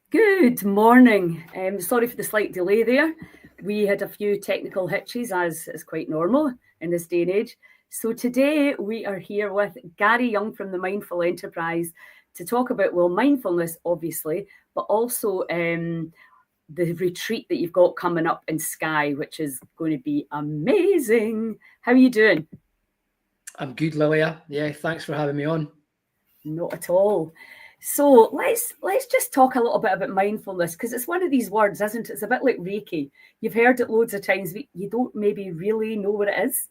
Good morning. Sorry for the slight delay there. We had a few technical hitches, as is quite normal in this day and age. So today we are here with Gary Young from the Mindful Enterprise to talk about, well, mindfulness, obviously, but also the retreat that you've got coming up in Skye, which is going to be amazing. How are you doing? I'm good, Lilia. Yeah, thanks for having me on. Not at all. So let's just talk a little bit about mindfulness because it's one of these words, isn't it? It's a bit like Reiki. You've heard it loads of times, but you don't maybe really know what it is.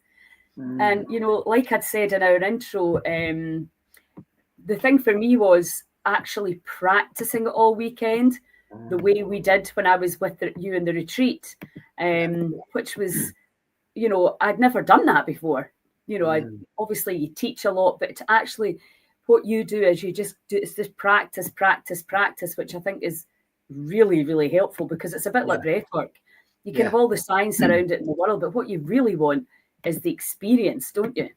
And like I'd said in our intro, the thing for me was actually practicing it all weekend, the way we did when I was with you in the retreat, which was, I'd never done that before. I obviously you teach a lot, but to actually what you do is you just do it's just practice, practice, practice, which I think is really, really helpful because it's a bit like breath work. You can have all the science around it in the world, but what you really want is the experience, don't you?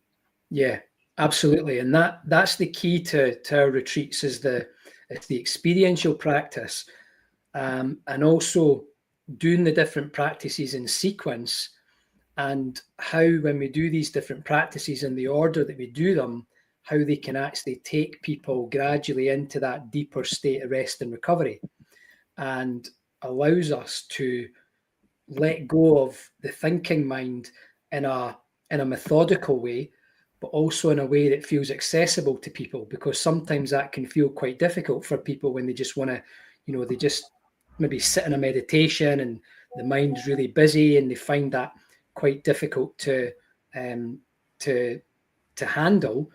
Yeah, absolutely. And that's the key to our retreats is it's the experiential practice, and also doing the different practices in sequence, and how when we do these different practices in the order that we do them, how they can actually take people gradually into that deeper state of rest and recovery, and allows us to let go of the thinking mind in a methodical way, but also in a way that feels accessible to people, because sometimes that can feel quite difficult for people when they just want to, they just maybe sit in a meditation and the mind's really busy and they find that quite difficult um, to to handle.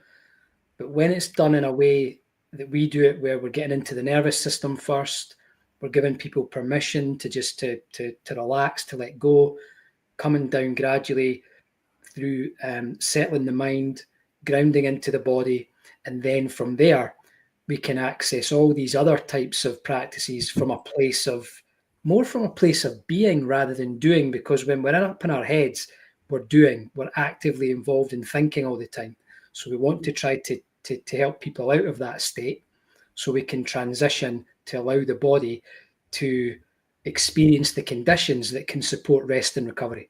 But when it's done in a way that we do it, where we're getting into the nervous system first, we're giving people permission to just to relax, to let go, coming down gradually through settling the mind, grounding into the body, and then from there we can access all these other types of practices from a place of from a place of being rather than doing. Because when we're up in our heads, we're actively involved in thinking all the time. So we want to try to help people out of that state so we can transition to allow the body to experience the conditions that can support rest and recovery.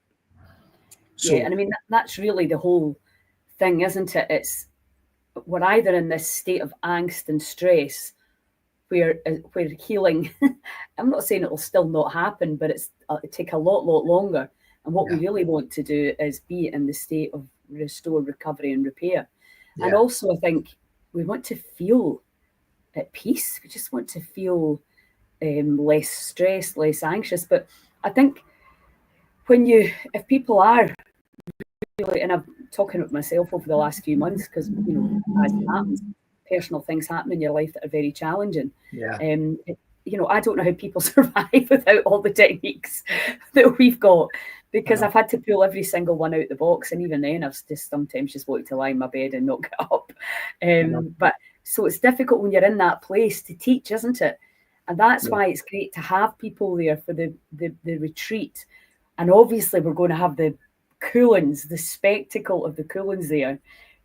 Yeah, So and I mean that's really the whole thing, isn't it? It's we're either in this state of angst and stress where healing. I'm not saying it'll still not happen, but it take a lot longer. And what we yeah, really want to do is be in the state of restore, recovery, and repair. And yeah, also, I think we want to feel at peace. We just want to feel less stressed, less anxious. But I think if people are really, and I'm talking with myself over the last few months because as it happens, personal things happen in your life that are very challenging. yeah, I don't know how people survive without all the techniques that we've got I because know, I've had to pull every single one out the box, and even then, I've just sometimes just wanted to lie in my bed and not get up. I know, But so it's difficult when you're in that place to teach, isn't it? And that's yeah, why it's great to have people there for the retreat. And obviously, we're going to have the coolings, the spectacle of the coolings there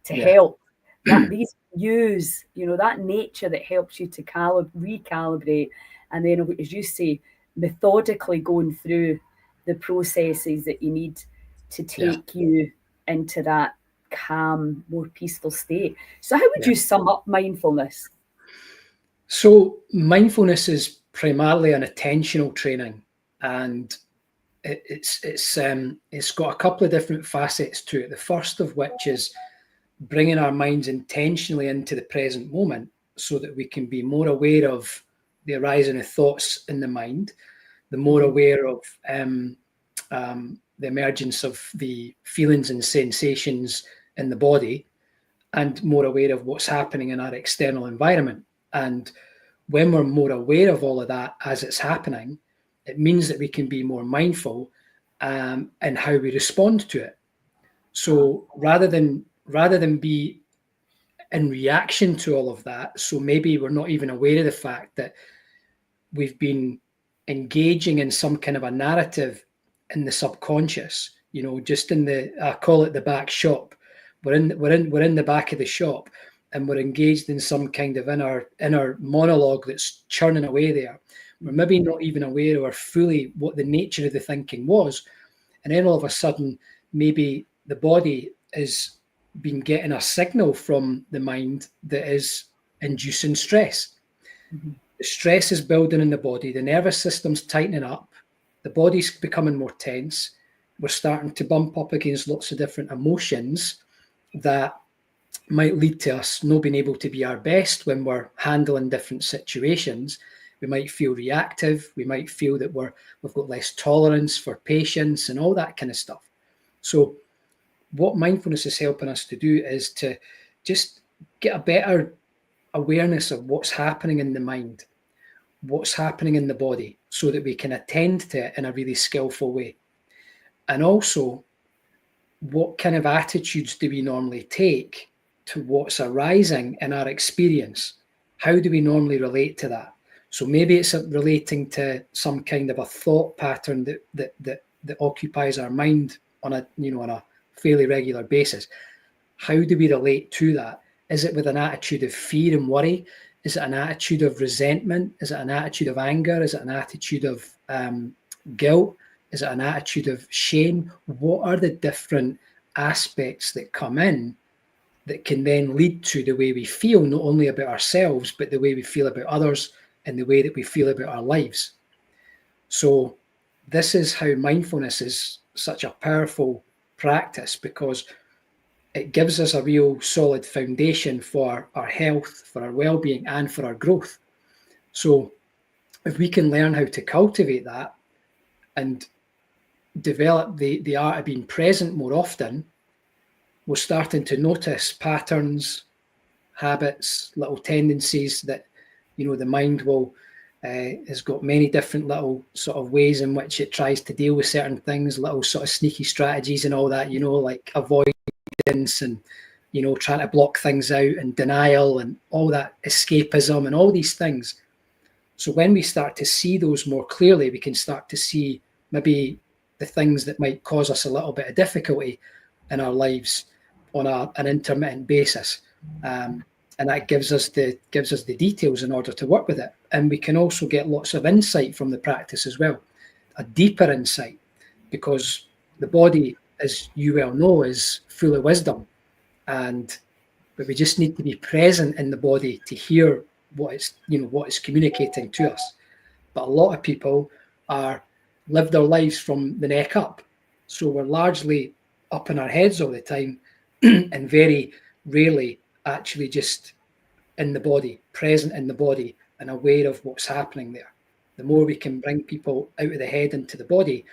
to yeah, help that these use, that nature that helps you to recalibrate, and then, as you say, methodically going through the processes that you need to yeah, take you into that calm, more peaceful state. So, how would yeah. you sum up mindfulness? So mindfulness is primarily an attentional training, and it's got a couple of different facets to it. The first of which is bringing our minds intentionally into the present moment, so that we can be more aware of the arising of thoughts in the mind, the more Mm-hmm. aware of the emergence of the feelings and sensations in the body, and more aware of what's happening in our external environment. And when we're more aware of all of that as it's happening, it means that we can be more mindful in how we respond to it. Uh-huh. So rather than be in reaction to all of that, so maybe we're not even aware of the fact that we've been engaging in some kind of a narrative in the subconscious, just in I call it the back shop. We're in the back of the shop, and we're engaged in some kind of inner monologue that's churning away there. We're maybe not even aware or fully what the nature of the thinking was. And then all of a sudden, maybe the body is been getting a signal from the mind that is inducing stress. Mm-hmm. The stress is building in the body, the nervous system's tightening up, the body's becoming more tense. We're starting to bump up against lots of different emotions that might lead to us not being able to be our best when we're handling different situations. We might feel reactive. We might feel that we've got less tolerance for patience and all that kind of stuff. So what mindfulness is helping us to do is to just get a better awareness of what's happening in the mind, what's happening in the body, so that we can attend to it in a really skillful way. And also, what kind of attitudes do we normally take to what's arising in our experience? How do we normally relate to that? So maybe it's relating to some kind of a thought pattern that occupies our mind on a fairly regular basis. How do we relate to that? Is it with an attitude of fear and worry? Is it an attitude of resentment? Is it an attitude of anger? Is it an attitude of guilt? Is it an attitude of shame? What are the different aspects that come in that can then lead to the way we feel, not only about ourselves, but the way we feel about others and the way that we feel about our lives? So this is how mindfulness is such a powerful practice, because it gives us a real solid foundation for our health, for our well-being, and for our growth. So if we can learn how to cultivate that and develop the art of being present more often, we're starting to notice patterns, habits, little tendencies that, the mind will has got many different little sort of ways in which it tries to deal with certain things, little sort of sneaky strategies and all that, like avoidance and, trying to block things out and denial and all that, escapism and all these things. So when we start to see those more clearly, we can start to see maybe the things that might cause us a little bit of difficulty in our lives on an intermittent basis. And that gives us the details in order to work with it. And we can also get lots of insight from the practice as well, a deeper insight, because the body, as you well know, is full of wisdom. But we just need to be present in the body to hear what it's communicating to us. But a lot of people live their lives from the neck up. So we're largely up in our heads all the time and very rarely actually just in the body, present in the body and aware of what's happening there. The more we can bring people out of the head into the body,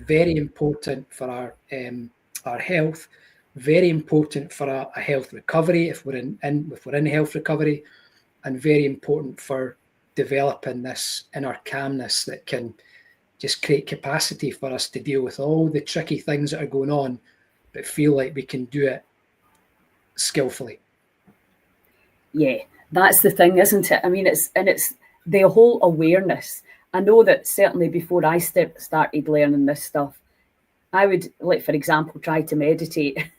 very important for our health, very important for a health recovery if we're in health recovery, and very important for developing this inner calmness that can just create capacity for us to deal with all the tricky things that are going on, but feel like we can do it skillfully. Yeah, that's the thing, isn't it? I mean, it's the whole awareness. I know that certainly before I started learning this stuff, I would, like, for example, try to meditate.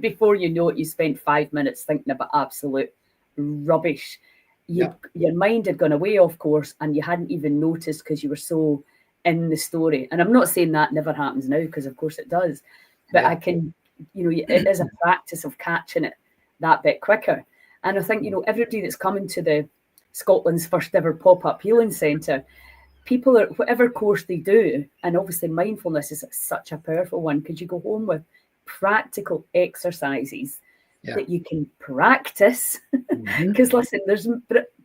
Before you know it, you spent 5 minutes thinking about absolute rubbish. Your mind had gone away, of course, and you hadn't even noticed because you were so in the story. And I'm not saying that never happens now, because of course it does. But I can, it is a practice of catching it that bit quicker. And I think, everybody that's coming to the Scotland's first ever pop-up healing centre, people are, whatever course they do, and obviously mindfulness is such a powerful one, because you go home with practical exercises that you can practice. Because listen, there's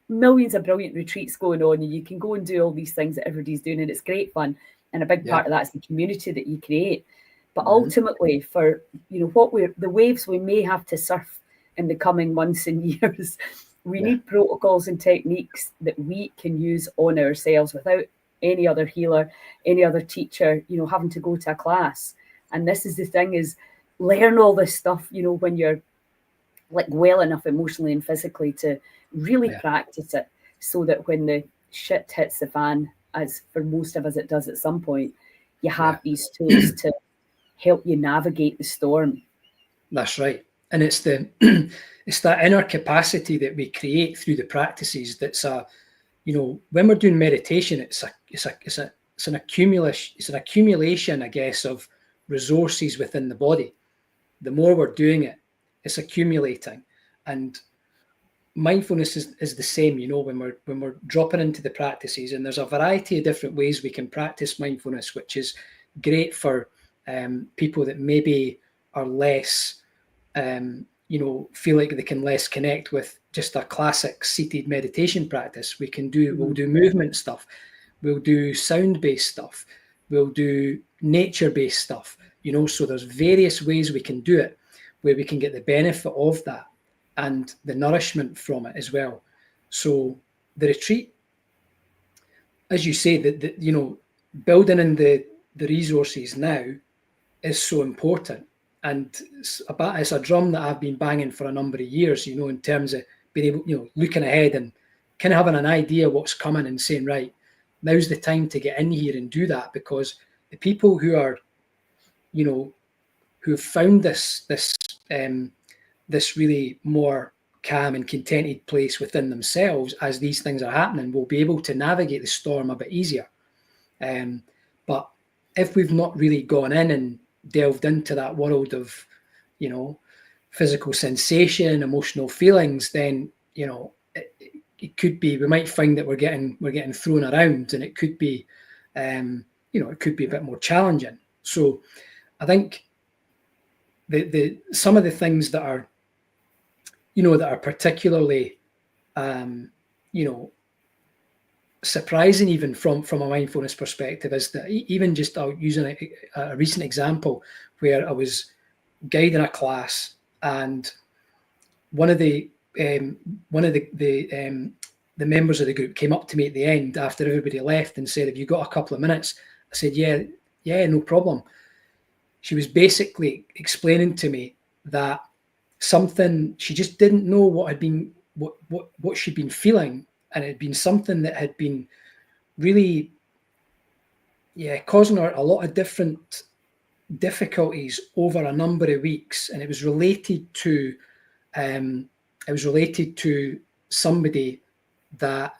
millions of brilliant retreats going on, and you can go and do all these things that everybody's doing, and it's great fun. And a big part of that's the community that you create. But ultimately, for the waves we may have to surf in the coming months and years, we need protocols and techniques that we can use on ourselves without any other healer, any other teacher, having to go to a class. And this is the thing, is learn all this stuff, when you're like well enough emotionally and physically to really practice it, so that when the shit hits the fan, as for most of us it does at some point, you have these tools to help you navigate the storm. That's right. And it's it's that inner capacity that we create through the practices that's when we're doing meditation, it's an accumulation, I guess, of resources within the body. The more we're doing it, it's accumulating. And mindfulness is the same, when we're dropping into the practices, and there's a variety of different ways we can practice mindfulness, which is great for people that maybe are less, feel like they can less connect with just a classic seated meditation practice. We'll do movement stuff, we'll do sound-based stuff, we'll do nature-based stuff, so there's various ways we can do it where we can get the benefit of that and the nourishment from it as well. So the retreat, as you say, that building in the resources now is so important. And it's a drum that I've been banging for a number of years, in terms of being able, looking ahead and kind of having an idea what's coming and saying, right, now's the time to get in here and do that, because the people who are, who have found this really more calm and contented place within themselves as these things are happening will be able to navigate the storm a bit easier. But if we've not really gone in and delved into that world of, physical sensation, emotional feelings, then, it could be, we might find that we're getting thrown around, and it could be, it could be a bit more challenging. So I think some of the things that are, that are particularly, surprising even from a mindfulness perspective is that even just using a recent example where I was guiding a class, and one of the members of the group came up to me at the end after everybody left and said, "Have you got a couple of minutes?" I said, yeah, no problem. She was basically explaining to me that something, she just didn't know what she'd been feeling, and it had been something that had been really causing her a lot of different difficulties over a number of weeks, and it was related to somebody that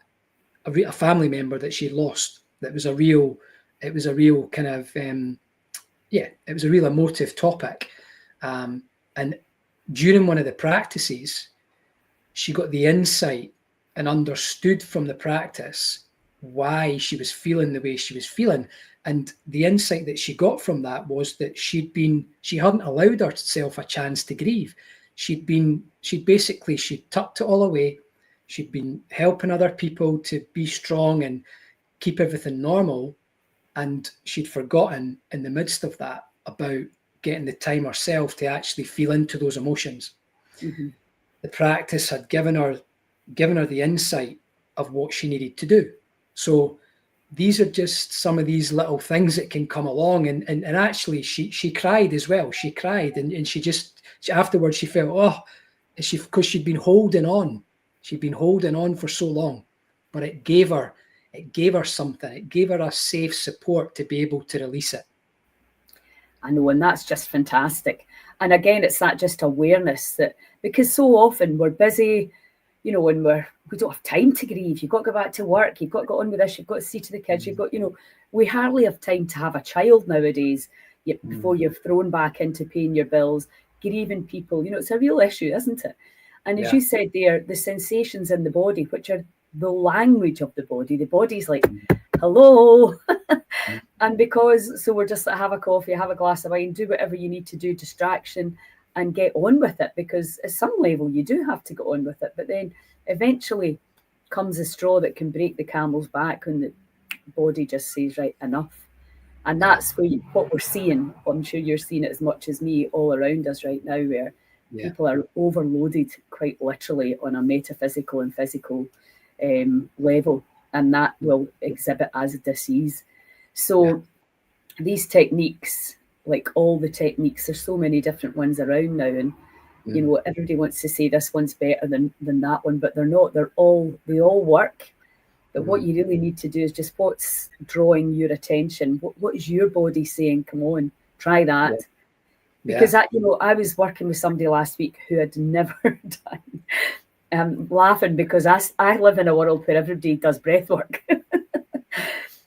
a family member that she lost. It was a real kind of it was a real emotive topic, and during one of the practices, she got the insight and understood from the practice why she was feeling the way she was feeling. And the insight that she got from that was that she hadn't allowed herself a chance to grieve. She'd tucked it all away. She'd been helping other people to be strong and keep everything normal. And she'd forgotten in the midst of that about getting the time herself to actually feel into those emotions. Mm-hmm. The practice had given her the insight of what she needed to do. So these are just some of these little things that can come along. And actually she cried as well. She cried, and she afterwards she felt, because she'd been holding on. She'd been holding on for so long, but it gave her something. It gave her a safe support to be able to release it. I know, and that's just fantastic. And again, it's that just awareness that, because so often we're busy, when we don't have time to grieve. You've got to go back to work. You've got to go on with this. You've got to see to the kids. You've got, we hardly have time to have a child nowadays before you're thrown back into paying your bills, grieving people. It's a real issue, isn't it? And as you said there, the sensations in the body, which are the language of the body's like, hello. And so we're just like, have a coffee, have a glass of wine, do whatever you need to do, distraction, and get on with it, because at some level you do have to get on with it. But then eventually comes a straw that can break the camel's back, and the body just says, right, enough. And that's what we're seeing. I'm sure you're seeing it as much as me all around us right now, where people are overloaded quite literally on a metaphysical and physical level, and that will exhibit as a disease. So these techniques, like all the techniques, there's so many different ones around now, and everybody wants to say this one's better than that one, but they're not. They all work. But what you really need to do is just what's drawing your attention. What is your body saying? Come on, try that. Because I was working with somebody last week who had never done I'm laughing because I live in a world where everybody does breath work.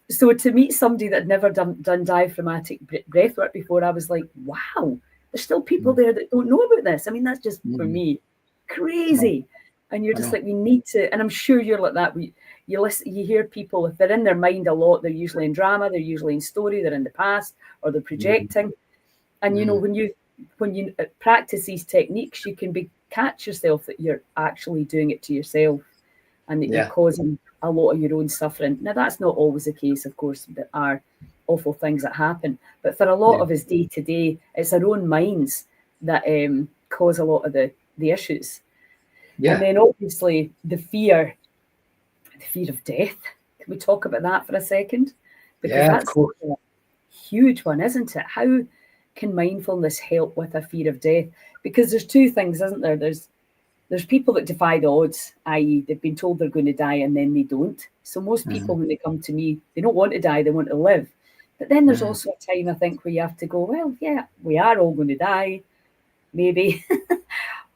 So to meet somebody that had never done diaphragmatic breath work before, I was like, wow, there's still people there that don't know about this. I mean, that's just for me crazy. And you're just like, we need to, and I'm sure you're like that. You listen, you hear people, if they're in their mind a lot, they're usually in drama, they're usually in story, they're in the past, or they're projecting. And you know, when you practice these techniques, you can catch yourself that you're actually doing it to yourself, and that you're causing a lot of your own suffering. Now, that's not always the case, of course. There are awful things that happen, but for a lot of us day to day, it's our own minds that cause a lot of the issues. And then obviously the fear of death. Can we talk about that for a second? Because that's a huge one, isn't it? How can mindfulness help with a fear of death? Because there's two things, isn't there? There's people that defy the odds, i.e. they've been told they're going to die and then they don't. So most people, when they come to me, they don't want to die, they want to live. But then there's also a time, I think, where you have to go, well, yeah, we are all going to die, maybe.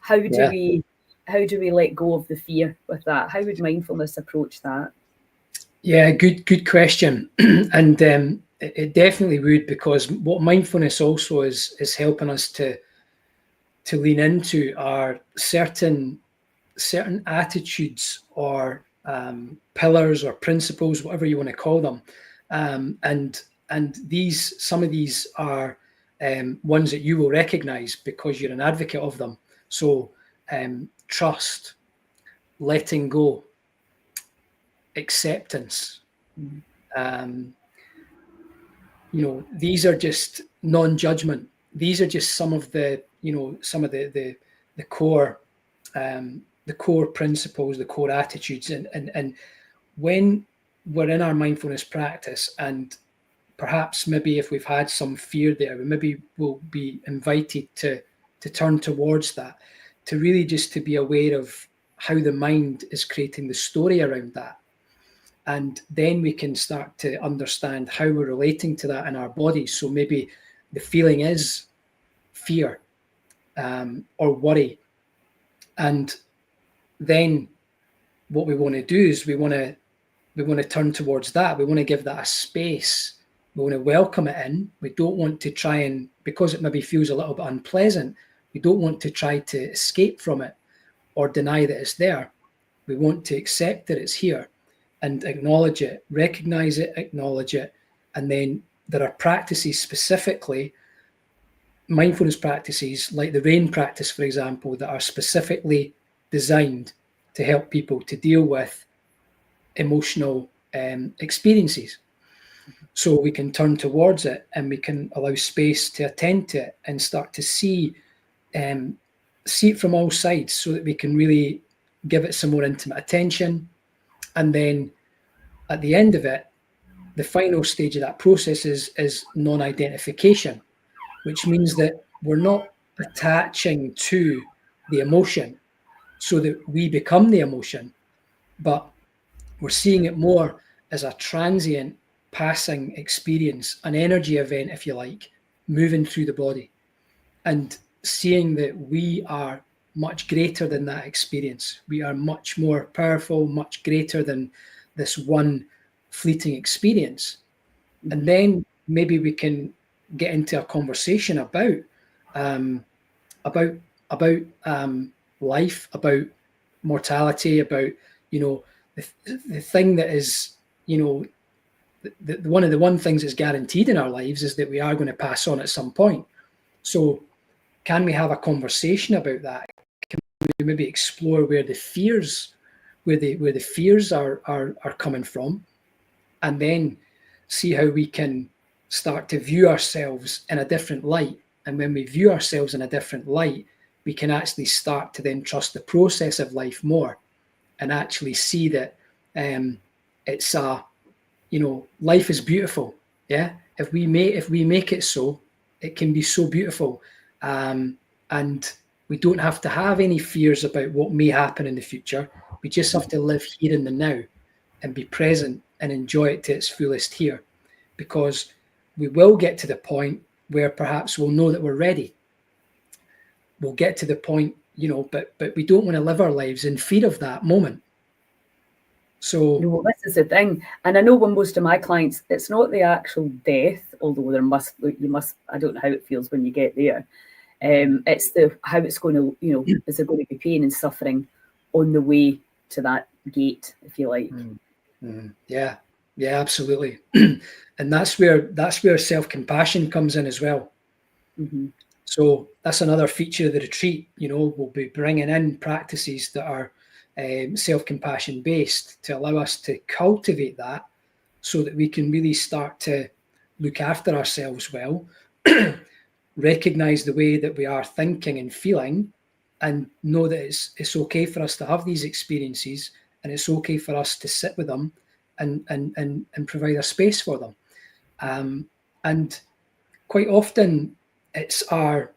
How do we let go of the fear with that? How would mindfulness approach that? Yeah, good question. And it definitely would, because what mindfulness also is helping us to lean into are certain attitudes or pillars or principles, whatever you want to call them. And some of these are ones that you will recognize because you're an advocate of them. So trust, letting go, acceptance. These are just non-judgment. These are just some of the core the core principles, the core attitudes. And when we're in our mindfulness practice, and perhaps maybe if we've had some fear there, we maybe will be invited to turn towards that, to really just to be aware of how the mind is creating the story around that. And then we can start to understand how we're relating to that in our bodies. So maybe the feeling is fear or worry. And then what we want to do is we want to turn towards that. We want to give that a space. We want to welcome it in. We don't want to try and, because it maybe feels a little bit unpleasant, we don't want to try to escape from it or deny that it's there. We want to accept that it's here and acknowledge it, recognize it, acknowledge it. And then there are practices, specifically mindfulness practices like the RAIN practice, for example, that are specifically designed to help people to deal with emotional experiences. So we can turn towards it and we can allow space to attend to it and start to see it from all sides, so that we can really give it some more intimate attention. And then at the end of it, the final stage of that process is non-identification, which means that we're not attaching to the emotion so that we become the emotion, but we're seeing it more as a transient, passing experience, an energy event, if you like, moving through the body, and seeing that we are much greater than that experience. We are much more powerful, much greater than this one fleeting experience. And then maybe we can get into a conversation about life, about mortality, about the thing that is one of the one things that's guaranteed in our lives is that we are going to pass on at some point. So can we have a conversation about that? Can we maybe explore where the fears are coming from, and then see how we can start to view ourselves in a different light? And when we view ourselves in a different light, we can actually start to then trust the process of life more, and actually see that it's life is beautiful. Yeah, if we make it so, it can be so beautiful, and we don't have to have any fears about what may happen in the future. We just have to live here in the now and be present and enjoy it to its fullest here, because we will get to the point where perhaps we'll know that we're ready. We'll get to the point but we don't want to live our lives in fear of that moment. So no, this is the thing. And I know when most of my clients, it's not the actual death, although I don't know how it feels when you get there. It's how it's going to, is there going to be pain and suffering on the way to that gate, if you like. Yeah, absolutely. And that's where self-compassion comes in as well. Mm-hmm. So that's another feature of the retreat. We'll be bringing in practices that are self-compassion based to allow us to cultivate that, so that we can really start to look after ourselves well, recognize the way that we are thinking and feeling, and know that it's okay for us to have these experiences, and it's okay for us to sit with them and provide a space for them. And quite often it's our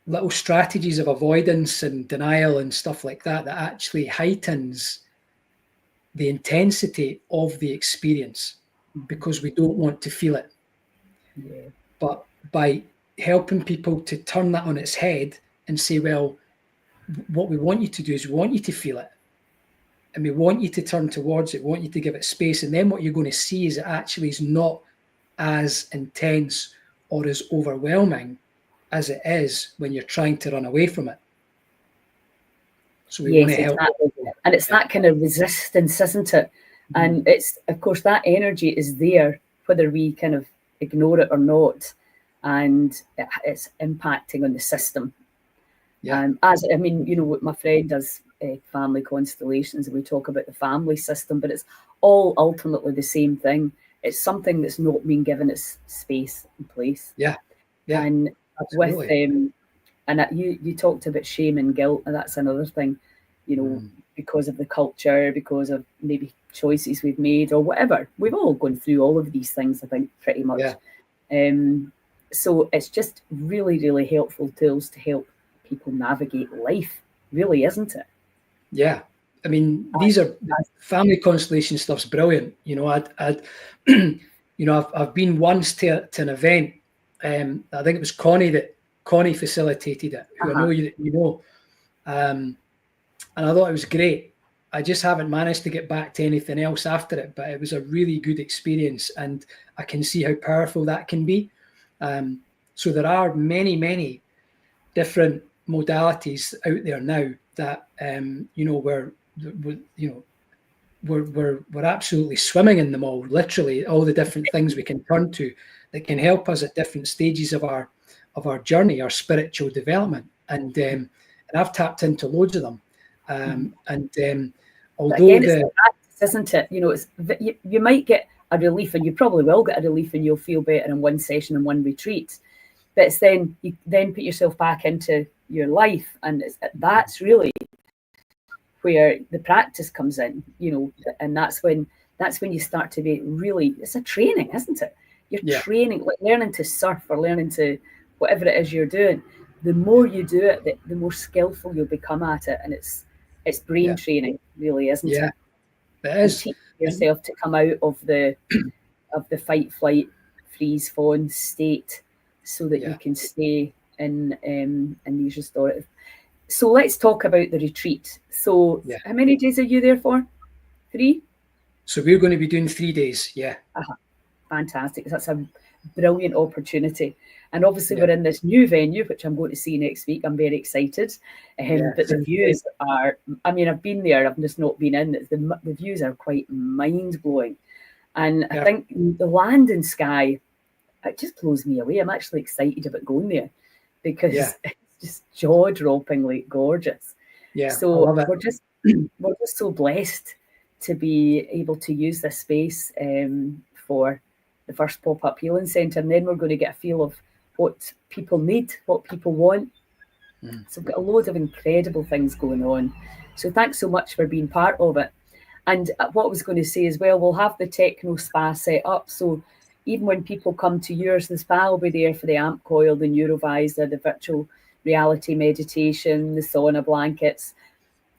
little strategies of avoidance and denial and stuff like that that actually heightens the intensity of the experience, because we don't want to feel it. Yeah. But by helping people to turn that on its head and say, well, what we want you to do is we want you to feel it, and we want you to turn towards it, we want you to give it space, and then what you're going to see is it actually is not as intense or as overwhelming as it is when you're trying to run away from it. So we want to help. Exactly. And it's that kind of resistance, isn't it? And it's, of course, that energy is there, whether we kind of ignore it or not. And it's impacting on the system. Yeah. My friend does family constellations, and we talk about the family system, but it's all ultimately the same thing. It's something that's not been given its space and place. Yeah. Yeah. And absolutely. You talked about shame and guilt, and that's another thing, because of the culture, because of maybe choices we've made or whatever. We've all gone through all of these things, I think, pretty much. Yeah. So it's just really, really helpful tools to help people navigate life, really, isn't it? Yeah. I mean, these are family constellation stuff's brilliant. I've been once to an event. I think it was Connie facilitated it, who I know you know. And I thought it was great. I just haven't managed to get back to anything else after it, but it was a really good experience, and I can see how powerful that can be. So there are many, many different modalities out there now that we're absolutely swimming in them all. Literally, all the different things we can turn to that can help us at different stages of our journey, our spiritual development, and I've tapped into loads of them. Although again, it's practice, isn't it? You might get a relief, and you probably will get a relief, and you'll feel better in one session and one retreat. But it's then you then put yourself back into your life, and that's really where the practice comes in, and that's when you start to be really, it's a training, isn't it? You're training, like learning to surf or learning to whatever it is you're doing. The more you do it, the more skillful you'll become at it, and it's brain training, really, isn't it? It is. And teach yourself to come out of the fight, flight, freeze, fawn state, so that you can stay in these restorative. So let's talk about the retreat. So how many days are you there for? 3? So we're going to be doing 3 days. Yeah. Fantastic. That's a brilliant opportunity. And obviously we're in this new venue, which I'm going to see next week. I'm very excited. But the views are, I've been there, I've just not been in. The views are quite mind-blowing. And I think the land in Skye, it just blows me away. I'm actually excited about going there, because it's just jaw-droppingly gorgeous. So we're just so blessed to be able to use this space for the first pop-up healing centre, and then we're going to get a feel of what people need, what people want. So we've got a load of incredible things going on. So thanks so much for being part of it. And what I was going to say as well, we'll have the techno spa set up, so even when people come to yours, the spa will be there for the amp coil, the neurovisor, the virtual reality meditation, the sauna blankets.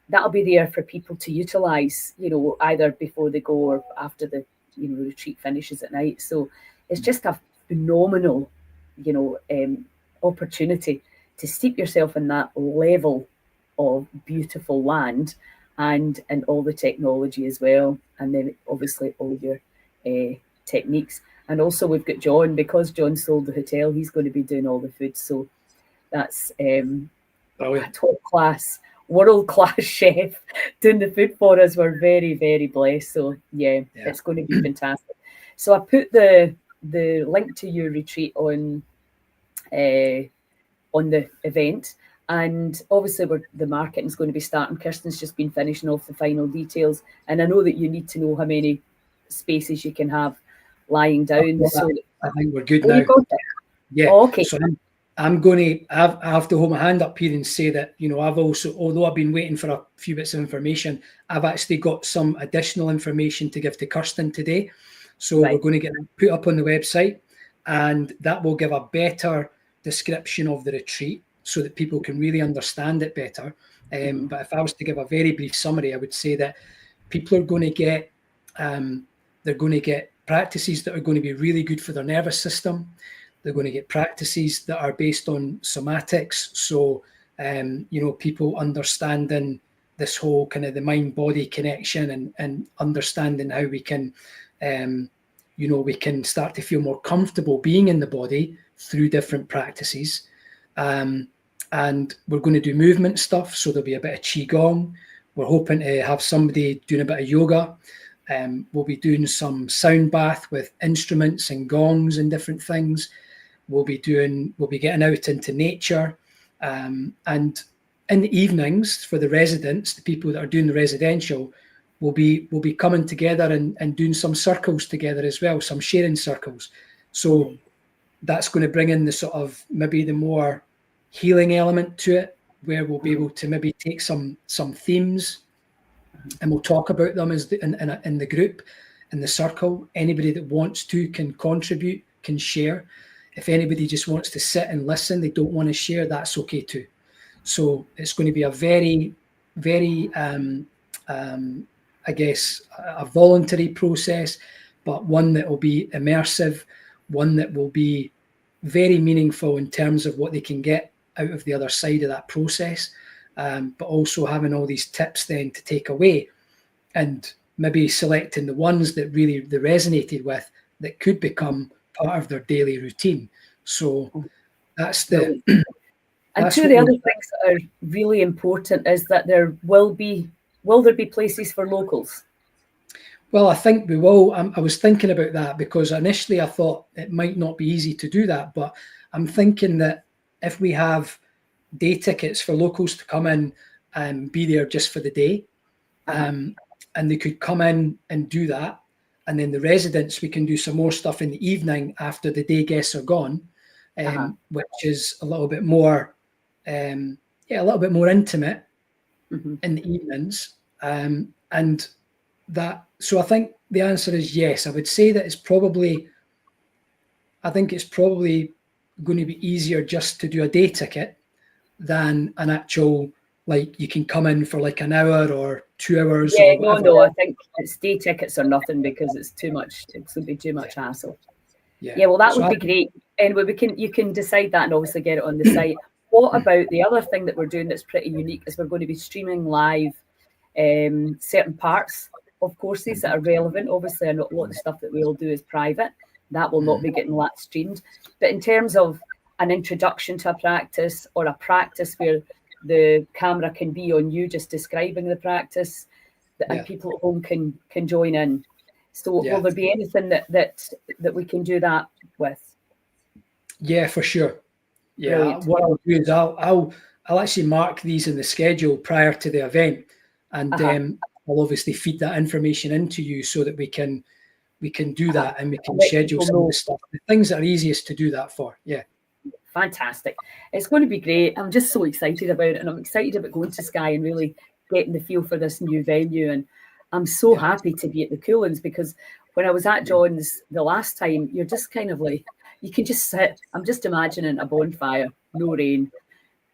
That'll be there for people to utilise, either before they go or after the retreat finishes at night. So it's just a phenomenal, opportunity to steep yourself in that level of beautiful land and all the technology as well, and then obviously all your techniques. And also we've got John, because John sold the hotel, he's going to be doing all the food. So that's a top class, world class chef doing the food for us. We're very, very blessed. So yeah, it's going to be fantastic. So I put the link to your retreat on the event. And obviously, the marketing is going to be starting. Kirsten's just been finishing off the final details, and I know that you need to know how many spaces you can have lying down. So I think we're good now. now. Yeah. Oh, okay. So I'm going to. I have to hold my hand up here and say that, you know, I've also, although I've been waiting for a few bits of information, I've actually got some additional information to give to Kirsten today. So we're going to get it put up on the website, and that will give a better description of the retreat so that people can really understand it better. But if I was to give a very brief summary, I would say that people are going to get they're going to get practices that are going to be really good for their nervous system. They're going to get practices that are based on somatics. So, you know, people understanding this whole kind of the mind-body connection and understanding how we can, you know, we can start to feel more comfortable being in the body through different practices. And we're going to do movement stuff. So there'll be a bit of Qigong. We're hoping to have somebody doing a bit of yoga. We'll be doing some sound bath with instruments and gongs and different things. We'll be getting out into nature. And in the evenings for the residents, the people that are doing the residential, we'll be coming together and doing some circles together as well, some sharing circles. So that's going to bring in the sort of maybe the more healing element to it, where we'll be able to maybe take some themes and we'll talk about them as in the group, in the circle. Anybody that wants to can contribute, can share. If anybody just wants to sit and listen, they don't want to share, that's okay too. So it's going to be a very, very, I guess, a voluntary process, but one that will be immersive, one that will be very meaningful in terms of what they can get out of the other side of that process, but also having all these tips then to take away and maybe selecting the ones that really they resonated with that could become part of their daily routine. So that's the... And two of the other things that are really important is that will there be places for locals? Well, I think we will. I was thinking about that because initially I thought it might not be easy to do that, but I'm thinking that if we have day tickets for locals to come in and be there just for the day, and they could come in and do that, and then the residents, we can do some more stuff in the evening after the day guests are gone, which is a little bit more, a little bit more intimate in the evenings, and that. So I think the answer is yes. I would say that it's probably going to be easier just to do a day ticket than an actual, like, you can come in for like an hour or 2 hours. Yeah, no, I think it's day tickets or nothing because it's too much. It's going to be too much hassle. Yeah, well, that would be great. Anyway, you can decide that and obviously get it on the site. What about the other thing that we're doing that's pretty unique is we're going to be streaming live certain parts of courses that are relevant. Obviously, a lot of the stuff that we all do is private. That will not be getting live streamed. But in terms of an introduction to a practice or a practice where the camera can be on you just describing the practice, and people at home can join in. So will there be anything that we can do that with? Yeah, for sure. Yeah, brilliant. What I'll do is I'll actually mark these in the schedule prior to the event, and I'll obviously feed that information into you so that we can do that and we can schedule some of the stuff, the things that are easiest to do that for. Yeah. Fantastic. It's going to be great. I'm just so excited about it, and I'm excited about going to Skye and really getting the feel for this new venue. And I'm so happy to be at the Coolins, because when I was at John's the last time, you're just kind of like, you can just sit. I'm just imagining a bonfire, no rain,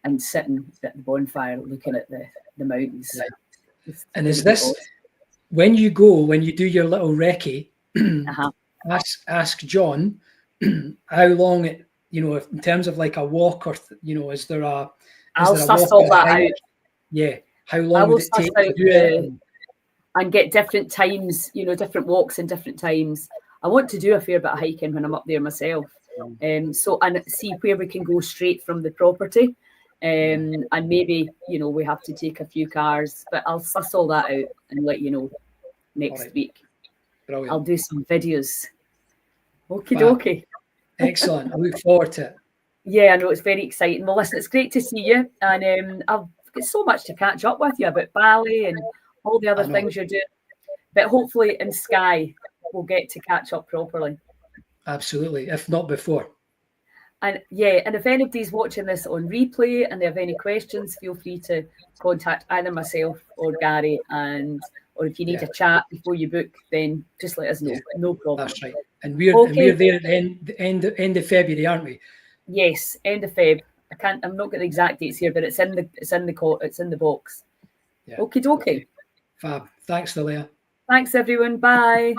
and sitting at the bonfire looking at the mountains. Right. And is this awesome. When you do your little recce, ask John how long it, you know, if in terms of like a walk or, you know, is there a... I'll suss all that out. Yeah. How I long will would it suss take out to do it? and get different times, different walks and different times. I want to do a fair bit of hiking when I'm up there myself. So and see where we can go straight from the property. And maybe, we have to take a few cars, but I'll suss all that out and let you know next week. Brilliant. I'll do some videos. Okie Fab. dokie. Excellent. I look forward to it. Yeah, I know, it's very exciting. Well, listen, it's great to see you. And I've got so much to catch up with you about Bali and all the other things you're doing. But hopefully in Skye, we'll get to catch up properly. Absolutely, if not before. And yeah, and if anybody's watching this on replay and they have any questions, feel free to contact either myself or Gary. Or if you need a chat before you book, then just let us know. Yeah. No problem. That's right. And we're there at the end of February, aren't we? Yes, end of Feb. I'm not got the exact dates here, but it's in the box. Yeah. Okie dokie. Fab. Thanks, Delia. Thanks everyone. Bye.